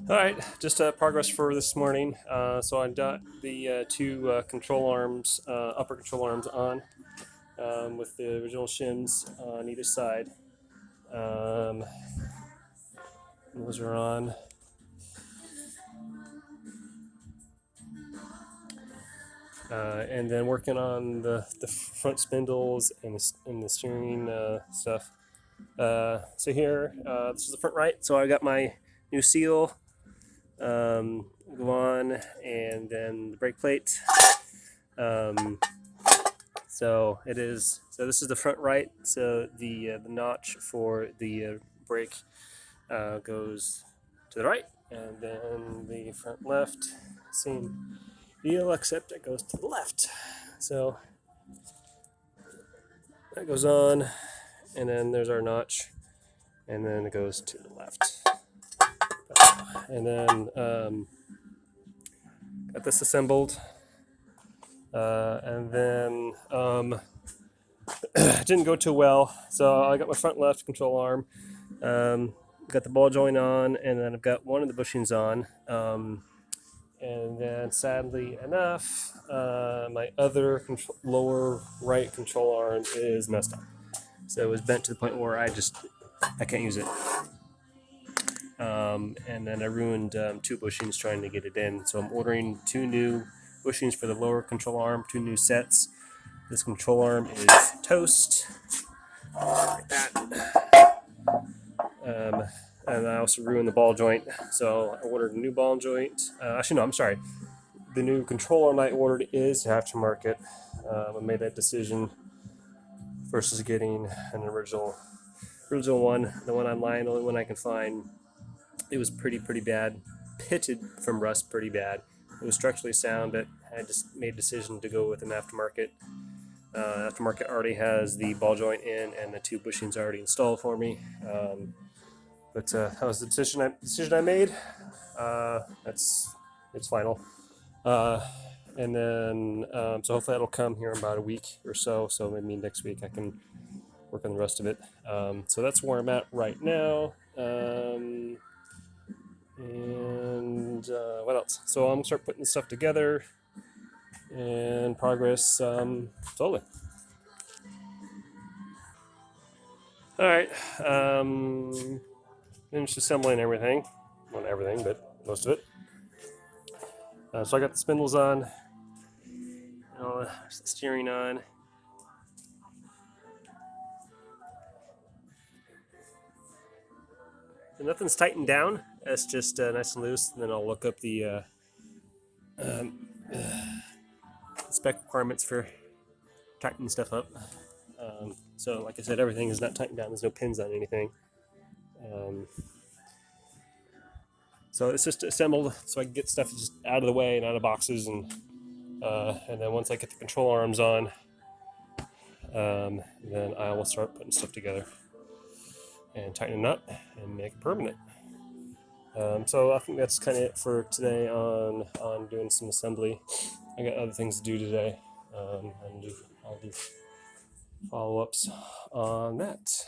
All right, just progress for this morning. So I got the two control arms, upper control arms on with the original shims on either side. Um, those are on. And then working on the front spindles and the steering stuff. So here, this is the front right. So I got my new seal, go on, and then the brake plate. So it is. So this is the front right. So the notch for the brake goes to the right, and then the front left, same deal, except it goes to the left. So that goes on, and then there's our notch, and then it goes to the left. And then got this assembled, and then it didn't go too well. So I got my front left control arm, got the ball joint on, and then I've got one of the bushings on. And then sadly enough, my other lower right control arm is messed up. So it was bent to the point where I can't use it. And then I ruined two bushings trying to get it in. So I'm ordering two new bushings for the lower control arm, two new sets. This control arm is toast, like that. And I also ruined the ball joint. So I ordered a new ball joint. Actually, no, I'm sorry. The new control arm I ordered is aftermarket. I made that decision versus getting an original one. The one online, the only one I can find. It was pretty bad, pitted from rust pretty bad. It was structurally sound, but I just made a decision to go with an aftermarket. Aftermarket already has the ball joint in and the two bushings already installed for me. But that was the decision I made. It's final. And then so hopefully that'll come here in about a week or so. So maybe next week I can work on the rest of it. So that's where I'm at right now. And what else? So I'm gonna start putting this stuff together and progress slowly. All right. Finished assembling everything. Not everything, but most of it. So I got the spindles on, the steering on. And nothing's tightened down. It's just nice and loose. And then I'll look up the spec requirements for tightening stuff up. So like I said, everything is not tightened down. There's no pins on anything. So it's just assembled so I can get stuff just out of the way and out of boxes, and then once I get the control arms on, then I will start putting stuff together and tighten it up and make it permanent. So I think that's kind of it for today on doing some assembly. I got other things to do today, and I'll do follow-ups on that.